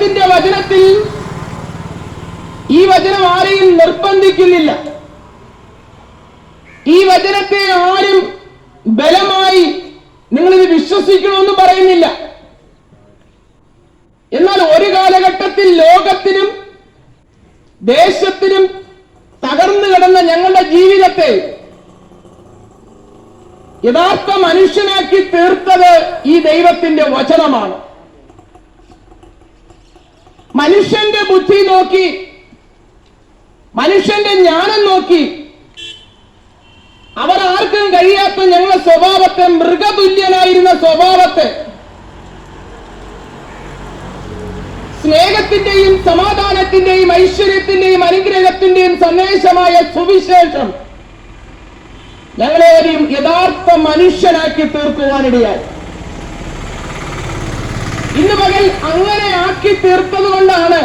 ദൈവത്തിന്റെ വചനത്തിൽ ഈ വചനം ആരെയും നിർബന്ധിക്കുന്നില്ല. ഈ വചനത്തെ ആരും ബലമായി നിങ്ങളിത് വിശ്വസിക്കണമെന്ന് പറയുന്നില്ല. എന്നാൽ ഒരു കാലഘട്ടത്തിൽ ലോകത്തിനും ദേശത്തിനും തകർന്നു കിടന്ന ഞങ്ങളുടെ ജീവിതത്തെ യഥാർത്ഥ മനുഷ്യനാക്കി തീർത്തത് ഈ ദൈവത്തിന്റെ വചനമാണ്. മനുഷ്യന്റെ ബുദ്ധി നോക്കി, മനുഷ്യന്റെ ജ്ഞാനം നോക്കി അവർ ആർക്കും കഴിയാത്ത ഞങ്ങളുടെ സ്വഭാവത്തെ, മൃഗതുല്യനായിരുന്ന സ്വഭാവത്തെ സ്നേഹത്തിന്റെയും സമാധാനത്തിന്റെയും ഐശ്വര്യത്തിന്റെയും അനുഗ്രഹത്തിന്റെയും സന്ദേശമായ സുവിശേഷം ഞങ്ങളെ ഒരു യഥാർത്ഥ മനുഷ്യനാക്കി തീർക്കുവാനിടയായി. ഇന്ന് പകൽ അങ്ങനെ ആക്കി തീർത്തത് കൊണ്ടാണ്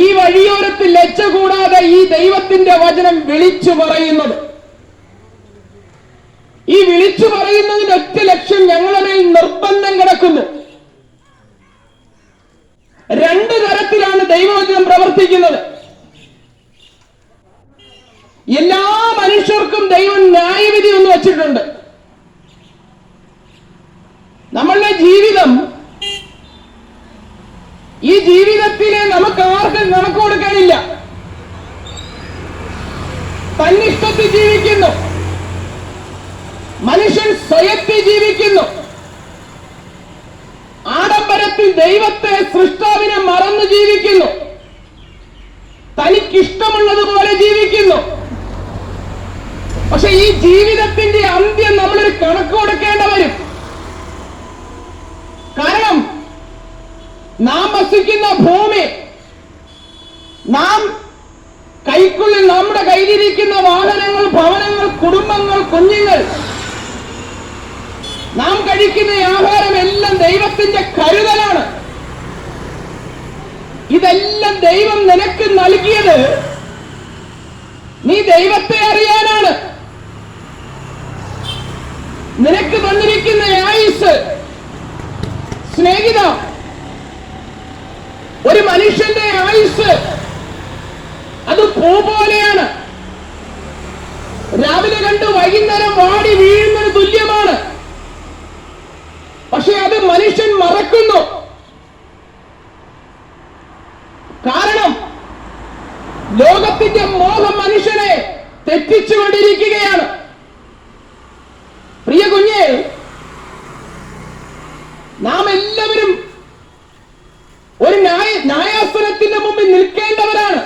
ഈ വഴിയോരത്ത് ലജ്ജ കൂടാതെ ഈ ദൈവത്തിന്റെ വചനം വിളിച്ചു പറയുന്നത്. ഈ വിളിച്ചു പറയുന്നതിന്റെ ഒറ്റ ലക്ഷ്യം ഞങ്ങളുടെ മേൽ നിർബന്ധം കിടക്കുന്നു. രണ്ട് തരത്തിലാണ് ദൈവവചനം പ്രവർത്തിക്കുന്നത്. എല്ലാ മനുഷ്യർക്കും ദൈവം ന്യായവിധി ഒന്ന് വച്ചിട്ടുണ്ട്. നമ്മളുടെ ജീവിതം, ഈ ജീവിതത്തിലെ നമുക്ക് ആർക്കും കണക്ക് കൊടുക്കാനില്ല. തന്നിഷ്ടത്തിൽ ജീവിക്കുന്നു മനുഷ്യൻ, സ്വയത്തിൽ ജീവിക്കുന്നു. ആഡംബരത്തിൽ ദൈവത്തെ, സൃഷ്ടാവിനെ മറന്നു ജീവിക്കുന്നു. തനിക്കിഷ്ടമുള്ളതുപോലെ ജീവിക്കുന്നു. പക്ഷെ ഈ ജീവിതത്തിന്റെ അന്ത്യം നമ്മളൊരു കണക്ക് കൊടുക്കേണ്ട വരും. കാരണം നാം വസിക്കുന്ന ഭൂമി, നാം കൈക്കുള്ളിൽ നമ്മുടെ കയ്യിലിരിക്കുന്ന വാഹനങ്ങൾ, ഭവനങ്ങൾ, കുടുംബങ്ങൾ, കുഞ്ഞുങ്ങൾ, നാം കഴിക്കുന്ന ആഹാരം എല്ലാം ദൈവത്തിന്റെ കരുതലാണ്. ഇതെല്ലാം ദൈവം നിനക്ക് നൽകിയത് നീ ദൈവത്തെ അറിയാനാണ്. നിനക്ക് തന്നിരിക്കുന്ന ആയുസ്, സ്നേഹിത, ഒരു മനുഷ്യന്റെ ആയുസ് അത് പൂ പോലെയാണ്. രാവിലെ കണ്ട് വൈകുന്നേരം വാടി വീഴുന്നതിന് തുല്യമാണ്. പക്ഷെ അത് മനുഷ്യൻ മറക്കുന്നു. കാരണം ലോകത്തിന്റെ മോഹം മനുഷ്യനെ തെറ്റിച്ചുകൊണ്ടിരിക്കുകയാണ്. പ്രിയ കുഞ്ഞെ, നാം എല്ലാവരും ഒരു ന്യായാസനത്തിന്റെ മുമ്പിൽ നിൽക്കേണ്ടവരാണ്.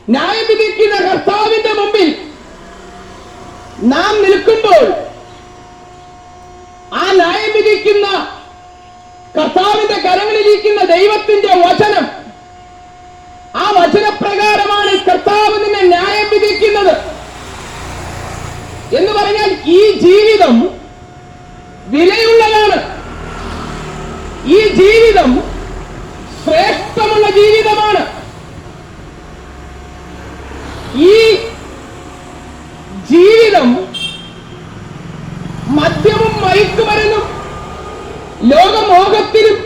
ന്യായം വിധിക്കുന്ന കർത്താവിന്റെ മുമ്പിൽ നാം നിൽക്കുമ്പോൾ ആ ന്യായം വിധിക്കുന്ന കർത്താവിന്റെ കരങ്ങളിലിരിക്കുന്ന ദൈവത്തിന്റെ വചനം, ആ വചനപ്രകാരമാണ് കർത്താവ് നിന്നെ ന്യായം വിധിക്കുന്നത്. എന്ന് പറഞ്ഞാൽ ഈ ജീവിതം വിലയുള്ളതാണ്. ഈ ജീവിതം ശ്രേഷ്ഠമുള്ള ജീവിതമാണ്. ഈ ജീവിതം മദ്യവും മയക്കുമരുന്നും ലോകമോഹത്തിലും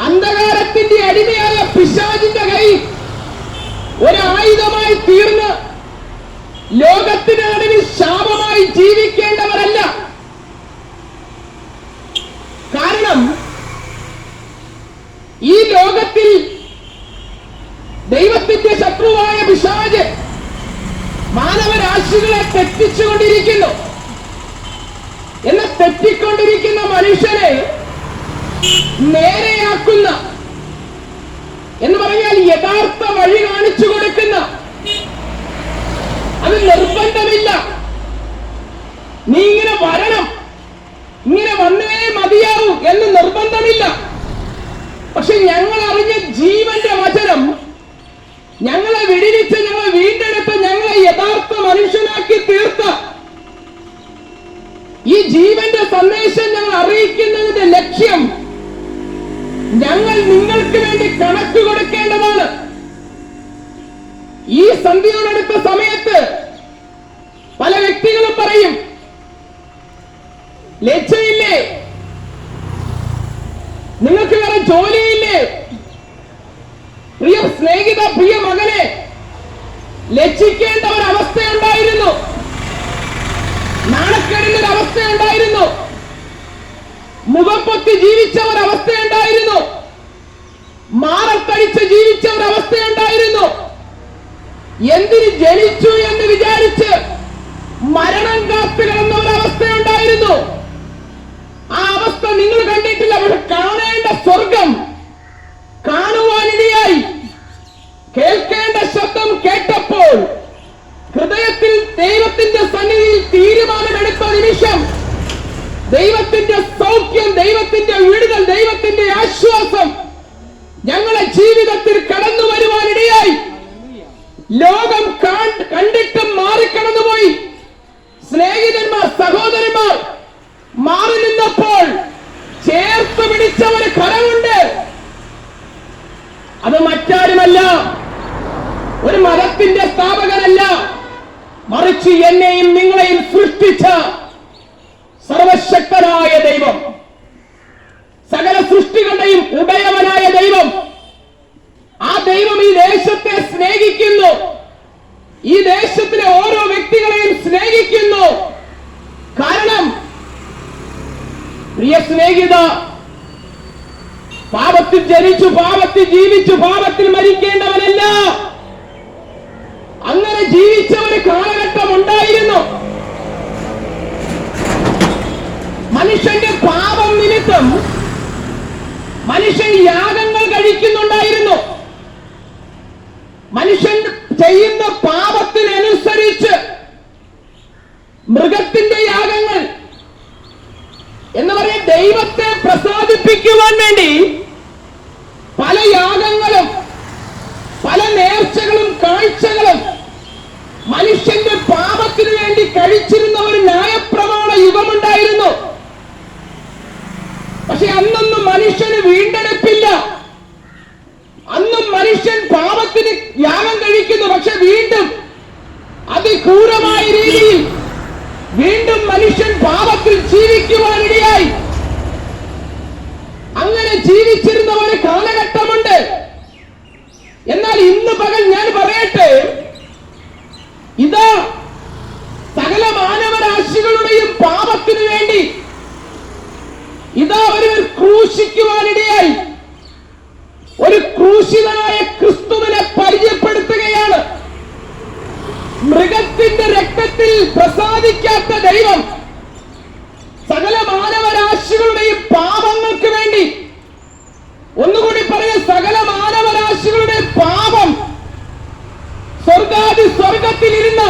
അന്ധകാരത്തിന്റെ അടിമയായ പിശാചിന്റെ കയ്യിൽ ഒരായുധമായി തീർന്ന് ലോകത്തിന് നടുവിൽ ശാപമായി ജീവിക്കേണ്ടവരല്ല. കാരണം ഈ ലോകത്തിൽ ദൈവത്തിന്റെ ശത്രുവായ പിശാച് മാനവരാശികളെ തെറ്റിച്ചുകൊണ്ടിരിക്കുന്നു. എന്നാൽ തെറ്റിക്കൊണ്ടിരിക്കുന്ന മനുഷ്യനെ നേരെയാക്കുന്ന, എന്ന് പറഞ്ഞാൽ യഥാർത്ഥ വഴി കാണിച്ചു കൊടുക്കുന്ന, അത് നിർബന്ധമില്ല. നീ ഇങ്ങനെ വരണം, ഇങ്ങനെ വന്നേ മതിയാവൂ എന്ന് നിർബന്ധമില്ല. പക്ഷെ ഞങ്ങൾ അറിഞ്ഞ ജീവന്റെ വചനം ഞങ്ങളെ വിടിവിച്ച്, ഞങ്ങളെ വീണ്ടെടുത്ത്, ഞങ്ങളെ യഥാർത്ഥ മനുഷ്യനാക്കി തീർത്ത ഈ ജീവന്റെ സന്ദേശം ഞങ്ങൾ അറിയിക്കുന്നതിന്റെ ലക്ഷ്യം ഞങ്ങൾ നിങ്ങൾക്ക് വേണ്ടി കണക്ക് കൊടുക്കേണ്ടതാണ്. ഈ സന്ധ്യയോടടുത്ത സമയത്ത് പല വ്യക്തികളും പറയും, ലജ്ജയില്ലേ, നിങ്ങൾക്ക് വേറെ ജോലിയില്ലേ? പ്രിയ സ്നേഹിത, പ്രിയ മകനെ, ലജ്ജിക്കേണ്ട ഒരവസ്ഥയുണ്ടായിരുന്നു, നാണക്കേടുന്ന ഒരവസ്ഥയുണ്ടായിരുന്നു, മുഖപ്പൊത്തി ജീവിച്ച ഒരവസ്ഥയുണ്ടായിരുന്നു, മാറത്തടിച്ച് ജീവിച്ച ഒരവസ്ഥയുണ്ടായിരുന്നു. എന്തിന് ജനിച്ചു എന്ന് വിചാരിച്ച് മരണം കാത്തു കിടന്ന ഒരവസ്ഥയുണ്ടായിരുന്നു. ആ അവസ്ഥ നിങ്ങൾ കണ്ടിട്ടില്ല. പക്ഷെ കാണേണ്ട സ്വർഗം കാണുവാനിടയായി. കേൾക്കേണ്ട ശബ്ദം കേട്ടപ്പോൾ ഹൃദയത്തിൽ ദൈവത്തിന്റെ സന്നിധിയിൽ തീരുമാനമെടുത്ത നിമിഷം ദൈവത്തിന്റെ സൗഖ്യം, ദൈവത്തിന്റെ വിടുതൽ, ദൈവത്തിന്റെ ആശ്വാസം ഞങ്ങളെ ജീവിതത്തിൽ കടന്നു വരുവാനിടയായി. ലോകം കണ്ടിട്ടും മാറിക്കടന്നുപോയി. സ്നേഹിതന്മാർ, സഹോദരന്മാർ മാറി നിന്നപ്പോൾ ചേർത്ത് പിടിച്ച ഒരു കരമുണ്ട്. അത് മറ്റാരുമല്ല, ഒരു മതത്തിന്റെ സ്ഥാപകനല്ല, മറിച്ച് എന്നെയും നിങ്ങളെയും സൃഷ്ടിച്ച സർവശക്തനായ ദൈവം, സകല സൃഷ്ടികളുടെയും ഉടയവനായ ദൈവം. ആ ദൈവം ഈ ദേശത്തെ സ്നേഹിക്കുന്നു, ഈ ദേശത്തിലെ ഓരോ വ്യക്തികളെയും സ്നേഹിക്കുന്നു. കാരണം പ്രിയ സ്നേഹിത, പാപത്തിൽ ജനിച്ചു, പാപത്തിൽ ജീവിച്ചു, പാപത്തിൽ മരിക്കേണ്ടവനല്ല. അങ്ങനെ ജീവിച്ച ഒരു കാലഘട്ടം ഉണ്ടായിരുന്നു. മനുഷ്യന്റെ പാപം നിമിത്തം മനുഷ്യൻ യാഗങ്ങൾ കഴിക്കുന്നുണ്ടായിരുന്നു. മനുഷ്യൻ ചെയ്യുന്ന പാപത്തിനനുസരിച്ച് മൃഗത്തിന്റെ യാഗങ്ങൾ എന്ന് പറയാൻ ദൈവത്തെ പ്രസാദിപ്പിക്കുവാൻ വേണ്ടി പല യാഗങ്ങളും പല നേർച്ചകളും കാഴ്ചകളും മനുഷ്യന്റെ പാപത്തിനു വേണ്ടി കഴിച്ചിരുന്ന ഒരു ന്യായപ്രമാണ യുഗമുണ്ടായിരുന്നു. പക്ഷെ അന്നൊന്നും മനുഷ്യന് വീണ്ടെടുപ്പില്ല. അന്നും മനുഷ്യൻ പാപത്തിന് യാഗം കഴിക്കുന്നു. പക്ഷെ വീണ്ടും അതിക്രൂരമായ രീതിയിൽ വീണ്ടും മനുഷ്യൻ പാപത്തിൽ ജീവിക്കുവാനിടയായി. അങ്ങനെ ജീവിച്ചിരുന്ന ഒരു കാലഘട്ടമുണ്ട്. എന്നാൽ ഇന്ന് പകൽ ഞാൻ പറയട്ടെ, ഇതാ സകല മാനവരാശികളുടെയും പാപത്തിനു വേണ്ടി ഇതാ ഒരു ക്രൂശിക്കുവാനിടയായി. ഒരു ക്രൂശിതനായ ക്രിസ്തുവിനെ പരിചയപ്പെടുത്തുകയാണ്. മൃഗത്തിന്റെ രക്തത്തിൽ പ്രസാദിക്കാത്ത ദൈവം സകല മാനവരാശികളുടെയും പാപങ്ങൾക്ക് വേണ്ടി, ഒന്നുകൂടി പറയുക, സകല മാനവരാശികളുടെ പാപം സ്വർഗാദി സ്വർഗത്തിലിരുന്ന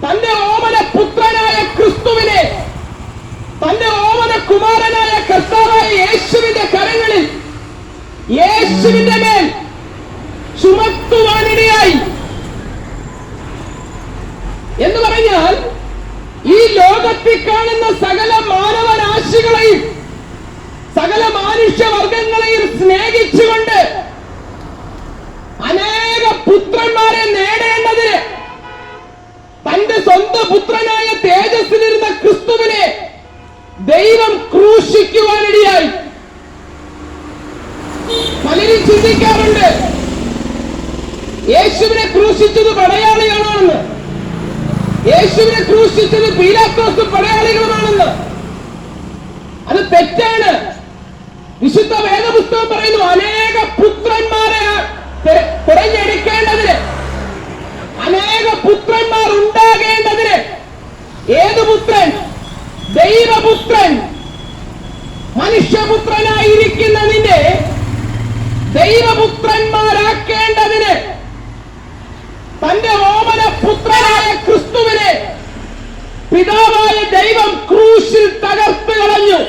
തന്റെ ഓമന പുത്രനായ ക്രിസ്തുവിനെ, തന്റെ ഓമന കുമാരനായ കർത്താവായ യേശുവിന്റെ കരങ്ങളിൽ, യേശുവിന്റെ മേൽ ചുമത്തുവാനിടയായി. എന്ന് പറഞ്ഞാൽ ഈ ലോകത്തിൽ കാണുന്ന സകല മാനവരാശികളെയും സകല മനുഷ്യവർഗങ്ങളെയും സ്നേഹിച്ചുകൊണ്ട് അനേക പുത്രന്മാരെ നേടേണ്ടതിന് തന്റെ സ്വന്തം പുത്രനായ തേജസ്സിലിരുന്ന ക്രിസ്തുവിനെ ദൈവം ക്രൂശിക്കുവാനിടയായി. പലരും ചിന്തിക്കാറുണ്ട്, യേശുവിനെ ക്രൂശിച്ചത് പടയാളികളാണെന്ന്, യേശുവിനെ ക്രൂശിച്ചത് പീലാത്തോസും പടയാളികളുമാണെന്ന്. അത് തെറ്റാണ്. വിശുദ്ധ വേദപുസ്തകം പറയുന്നു, അനേക പുത്രന്മാരെ തിരഞ്ഞെടുക്കേണ്ടതിന്, അനേക പുത്രന്മാർ ഉണ്ടാകേണ്ടതിന്. ഏത് പുത്രൻ? ദൈവപുത്രൻ. മനുഷ്യപുത്രനായിരിക്കുന്ന നിന്നെ ദൈവപുത്രന്മാരാക്കേണ്ടതിന് തന്റെ ഓമന പുത്രനായ ക്രിസ്തുവിനെ പിതാവായ ദൈവം ക്രൂശിൽ തകർത്ത് കളഞ്ഞു.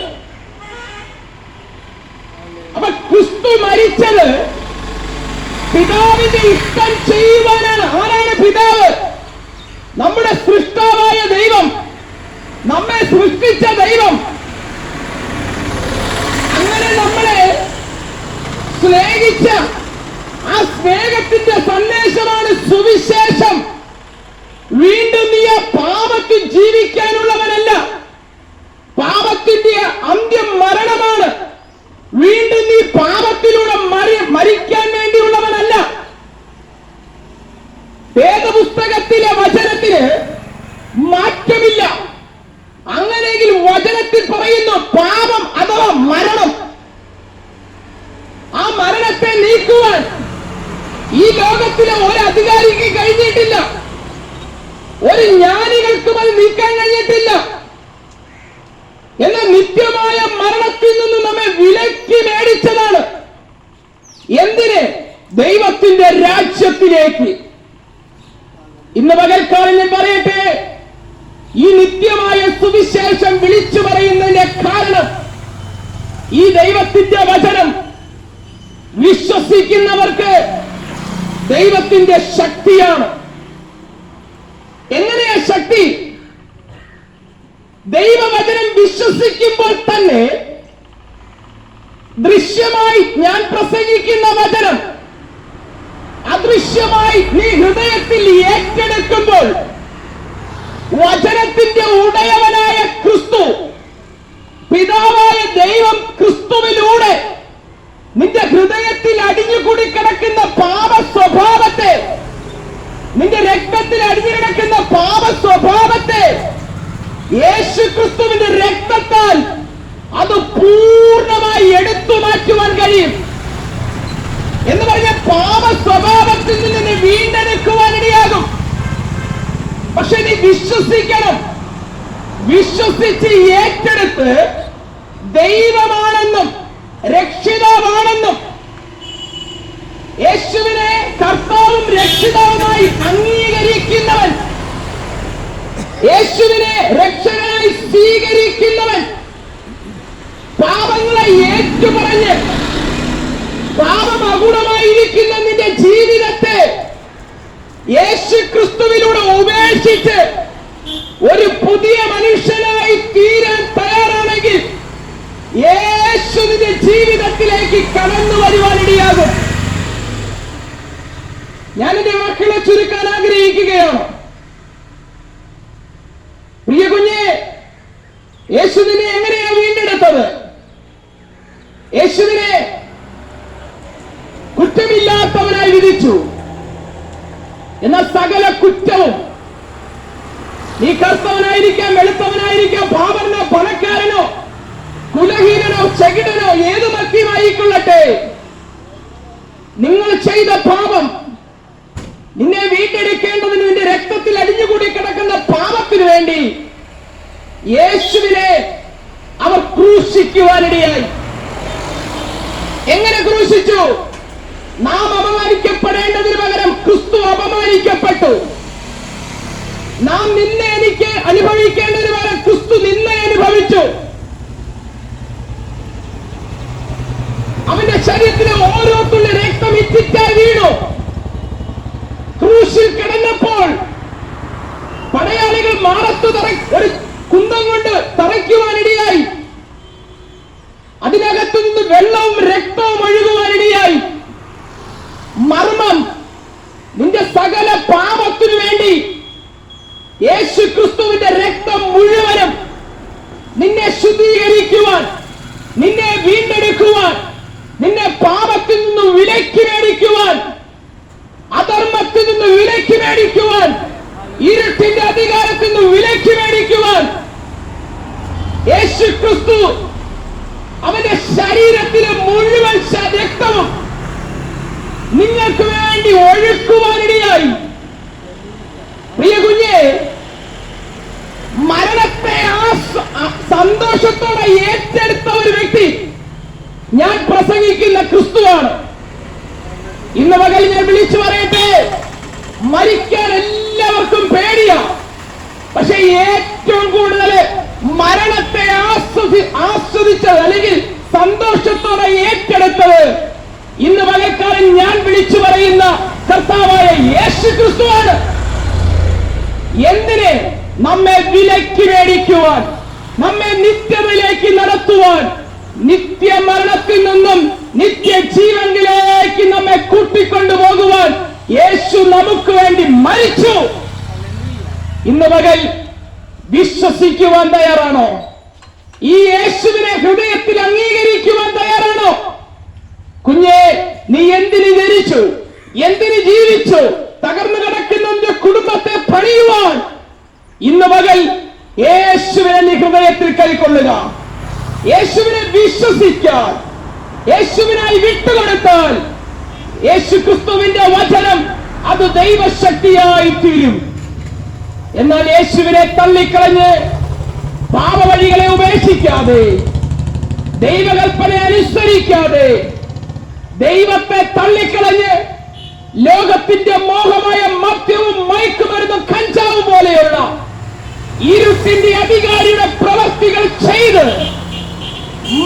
അപ്പൊ ക്രിസ്തു മരിച്ചത് പിതാവിന്റെ ഇഷ്ടം ചെയ്യുവാനാണ്. ആരാണ് പിതാവ്? നമ്മുടെ സൃഷ്ടാവായ ദൈവം, നമ്മെ സൃഷ്ടിച്ച ദൈവം. അങ്ങനെ നമ്മളെ സ്നേഹിച്ച ആ സ്നേഹത്തിന്റെ സന്ദേശമാണ് സുവിശേഷം. വീണ്ടും നീ ആ പാപത്തിൽ ജീവിക്കാനുള്ളവനല്ല. പാപത്തിന്റെ അന്ത്യം മരണമാണ്. ലോകത്തിലെ ഒരു അധികാരിക്ക് കഴിഞ്ഞിട്ടില്ല, ഒരു ജ്ഞാനികൾക്കും അത് നീക്കാൻ കഴിഞ്ഞിട്ടില്ല. എന്നാൽ നിത്യമായ മരണത്തിൽ നിന്ന് നമ്മെ വിലക്കി മേടിച്ചതാണ്. എന്തിന്? ദൈവത്തിന്റെ രാജ്യത്തിലേക്ക്. ഇന്ന് പകൽക്കാലം ഞാൻ പറയട്ടെ, ഈ നിത്യമായ സുവിശേഷം വിളിച്ചു പറയുന്നതിന്റെ കാരണം ഈ ദൈവത്തിന്റെ വചനം വിശ്വസിക്കുന്നവർക്ക് ദൈവത്തിന്റെ ശക്തിയാണ്. എങ്ങനെയാ ശക്തി? ദൈവവചനം വിശ്വസിക്കുമ്പോൾ തന്നെ ദൃശ്യമായി ഞാൻ പ്രസംഗിക്കുന്ന വചനം അദൃശ്യമായി നീ ഹൃദയത്തിൽ ഏറ്റെടുക്കുമ്പോൾ വചനത്തിന്റെ ഉടയവനായ ക്രിസ്തു, പിതാവായ ദൈവം ക്രിസ്തുവിലൂടെ നിന്റെ ഹൃദയത്തിൽ അടിഞ്ഞുകൂടി കിടക്കുന്ന പാപ സ്വഭാവത്തെ, നിന്റെ രക്തത്തിൽ അടിഞ്ഞു കിടക്കുന്ന പാപ സ്വഭാവത്തെ യേശു ക്രിസ്തുവിന്റെ രക്തത്താൽ അത് പൂർണ്ണമായി എടുത്തു മാറ്റുവാൻ കഴിയും. എന്ന് പറഞ്ഞ പാപ സ്വഭാവത്തിൽ നിന്ന് വീണ്ടെടുക്കുവാൻ ഇടയാകും. പക്ഷെ നീ വിശ്വസിക്കണം. വിശ്വസിച്ച് ഏറ്റെടുത്ത് ദൈവമാണെന്നും രക്ഷിതാവാണെന്നും യേശുവിനെ കർത്താവും രക്ഷിതാവുമായി അംഗീകരിക്കുന്നവൻ, യേശുവിനെ രക്ഷകനായി സ്വീകരിക്കുന്നവൻ, പാപങ്ങളെ ഏറ്റുപറഞ്ഞ് പാപം അഗുണമായിരിക്കുന്ന നിന്റെ ജീവിതത്തെ യേശു ക്രിസ്തുവിലൂടെ ഉപേക്ഷിച്ച് ഒരു പുതിയ മനുഷ്യനായി തീരാൻ തയ്യാറാണെങ്കിൽ യേശു നിന്റെ ജീവിതത്തിലേക്ക് കടന്നു വരുവാനിടയാകും. ഞാൻ എന്റെ മക്കളെ ചുരുക്കാൻ ആഗ്രഹിക്കുകയാണ്. പ്രിയ കുഞ്ഞെ, യേശു നിന്നെ എങ്ങനെയാ വീണ്ടെടുത്തത്? യേശുവിനെ കുറ്റമില്ലാത്തവനായി വിധിച്ചു. എന്നാൽ സകല കുറ്റവും, നീ കറുത്തവനായിരിക്കാം, വെളുത്തവനായിരിക്കാം, പാവനോ പണക്കാരനോ കുലഹീനനോ ചെകിടനോ ഏത് മധ്യമായിക്കൊള്ളട്ടെ, നിങ്ങൾ ചെയ്ത പാപം, നിന്നെ വീണ്ടെടുക്കേണ്ടതിന് നിന്റെ രക്തത്തിൽ അടിഞ്ഞുകൂടി കിടക്കുന്ന പാപത്തിനു വേണ്ടി യേശുവിനെ അവർ ക്രൂശിക്കുവാനിടയായി. എങ്ങനെ ക്രൂശിച്ചു? നാം അപമാനിക്കപ്പെടേണ്ടതിന് പകരം ക്രിസ്തു അപമാനിക്കപ്പെട്ടു. നാം നിന്നെ എനിക്ക് അനുഭവിക്കേണ്ടതിന് പകരം ക്രിസ്തു നിന്നെ അനുഭവിച്ചു. അവന്റെ ശരീരത്തിലെ ഓരോ തുള്ളി രക്തം ഇറ്റിറ്റായി വീണു. ക്രൂശിൽ കിടന്നപ്പോൾ പടയാളികൾ മാറത്തു ഒരു കുന്തം കൊണ്ട് തറയ്ക്കുവാനിടയായി. അതിനകത്തു നിന്ന് വെള്ളവും രക്തവും ഒഴുകുവാനിടയായി. മർമ്മം, നിന്റെ സകല പാപത്തിനു വേണ്ടി യേശു ക്രിസ്തുവിന്റെ രക്തം മുഴുവനും നിന്നെ ശുദ്ധീകരിക്കുവാൻ, നിന്നെ വീണ്ടെടുക്കുവാൻ, നിന്നെ പാപത്തിൽ നിന്ന് വിലക്കി മേടിക്കുവാൻ, അധർമ്മത്തിൽ നിന്ന് വിലക്കി മേടിക്കുവാൻ, ഇരുട്ടിന്റെ അധികാരത്തിൽ നിന്ന് വിലക്കി മേടിക്കുവാൻ യേശു ക്രിസ്തു അവന്റെ ശരീരത്തിലെ മുഴുവൻ രക്തവും നിങ്ങൾക്ക് വേണ്ടി ഒഴുക്കുവാനിടയായി. പ്രിയ കുഞ്ഞെ, മരണത്തെ സന്തോഷത്തോടെ ഏറ്റെടുത്ത ഒരു വ്യക്തി ഞാൻ പ്രസംഗിക്കുന്ന ക്രിസ്തുവാണ്. ഇന്ന് പകൽ ഞാൻ വിളിച്ചു പറയട്ടെ, മരിക്കാൻ എല്ലാവർക്കും പേടിയാ. പക്ഷെ ഏറ്റവും കൂടുതൽ മരണത്തെ ആസ്വദിച്ചത് അല്ലെങ്കിൽ സന്തോഷത്തോടെ ഏറ്റെടുത്തത് ഇന്ന് പകൽക്കാലം ഞാൻ വിളിച്ചു പറയുന്ന കർത്താവായ യേശു ക്രിസ്തുവാണ്. എന്തിന്? നമ്മെ വിലക്കി മേടിക്കുവാൻ, നമ്മെ നിത്യതയിലേക്ക് നടത്തുവാൻ, നിത്യമരണത്തിൽ നിന്നും നിത്യജീവനിലേക്ക് നമ്മെ കൂട്ടിക്കൊണ്ടുപോകുവാൻ യേശു നമുക്ക് വേണ്ടി മരിച്ചു. ഇന്ന് പകൽ വിശ്വസിക്കുവാൻ തയ്യാറാണോ? ഈ യേശുവിനെ ഹൃദയത്തിൽ അംഗീകരിക്കുവാൻ തയ്യാറാണോ? കുഞ്ഞെ, നീ എന്തിന് ജനിച്ചു? എന്തിന് ജീവിച്ചു? തകർന്നു കിടക്കുന്ന നിന്റെ കുടുംബത്തെ പണിയുവാൻ ഇന്ന് പകൽ യേശുവിനെ നീ ഹൃദയത്തിൽ കൈക്കൊള്ളുക. യേശുവിനെ വിശ്വസിക്കാൻ, യേശുവിനായി വിട്ടുകൊടുത്താൽ യേശു ക്രിസ്തുവിന്റെ വചനം അത് ദൈവശക്തിയായി തീരും. എന്നാൽ യേശുവിനെ തള്ളിക്കളഞ്ഞ് പാപവഴികളെ ഉപേക്ഷിക്കാതെ, ദൈവകൽപ്പന അനുസരിക്കാതെ, ദൈവത്തെ തള്ളിക്കളഞ്ഞ് ലോകത്തിന്റെ മോഹമായ മദ്യവും മയക്കുമരുന്നും കഞ്ചാവും പോലെയുള്ള ഇരുട്ടിന്റെ അധികാരിയുടെ പ്രവർത്തികൾ ചെയ്ത്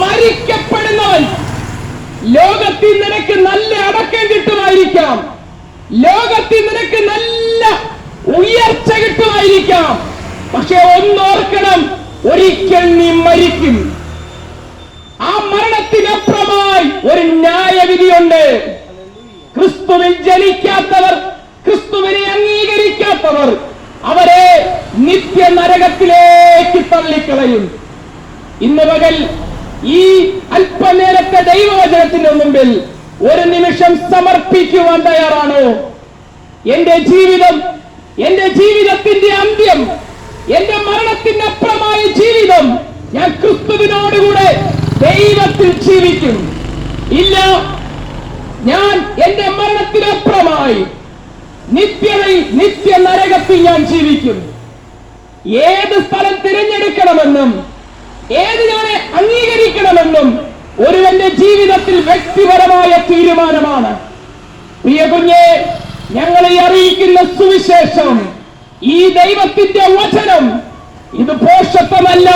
മരിക്കപ്പെടുന്നവൻ, ലോകത്തിൽ നിനക്ക് നല്ല അടക്കം കിട്ടുമായിരിക്കാം, ലോകത്തിൽ നിനക്ക് നല്ല ഉയർച്ച കിട്ടുമായിരിക്കാം, പക്ഷെ ഒന്നോർക്കണം, ഒരിക്കൽ നീ മരിക്കും. ആ മരണത്തിനപ്പുറമായി ഒരു ന്യായവിധിയുണ്ട്. ക്രിസ്തുവിൽ ജനിക്കാത്തവർ, ക്രിസ്തുവിനെ അംഗീകരിക്കാത്തവർ, അവരെ നിത്യ നരകത്തിലേക്ക് തള്ളിക്കളയും. ഇന്ന് പകൽ ഈ അല്പനേരത്തെ ദൈവവചനത്തിന്റെ മുമ്പിൽ ഒരു നിമിഷം സമർപ്പിക്കുവാൻ തയ്യാറാണോ? എന്റെ ജീവിതം, എന്റെ ജീവിതത്തിന്റെ അന്ത്യം, എന്റെ മരണത്തിനപ്പുറമായ ജീവിതം ഞാൻ ക്രിസ്തുവിനോടുകൂടെ ദൈവത്തിൽ ജീവിക്കും. ഇല്ല, ഞാൻ എന്റെ മരണത്തിനപ്പുറമായി നിത്യ നരകത്തിൽ ഞാൻ ജീവിക്കും. ഏത് സ്ഥലം തിരഞ്ഞെടുക്കണമെന്നും ഏതിനെ അംഗീകരിക്കണമെന്നും ഒരുവന്റെ ജീവിതത്തിൽ വ്യക്തിപരമായ തീരുമാനമാണ്. പ്രിയ കുഞ്ഞെ, ഞങ്ങളെ അറിയിക്കുന്ന സുവിശേഷം, ഈ ദൈവത്തിന്റെ വചനം, ഇത് പോഷത്വമല്ല,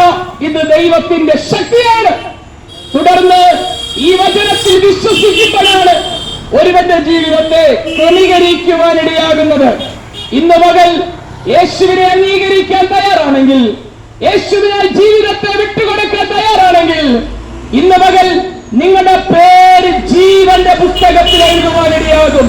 ഇത് ദൈവത്തിന്റെ ശക്തിയാണ്. തുടർന്ന് ഈ വചനത്തിൽ വിശ്വസിക്കുമ്പോഴാണ് ഒരുവന്റെ ജീവിതത്തെ ക്രമീകരിക്കുവാനിടയാകുന്നത്. ഇന്ന് പകൽ യേശുവിനെ അംഗീകരിക്കാൻ തയ്യാറാണെങ്കിൽ, യേശുവിനാൽ ജീവിതത്തെ വിട്ടുകൊടുക്കാൻ തയ്യാറാണെങ്കിൽ, ഇന്ന് പകൽ നിങ്ങളുടെ പേര് ജീവന്റെ പുസ്തകത്തിൽ എഴുതുവാനിടയാകും.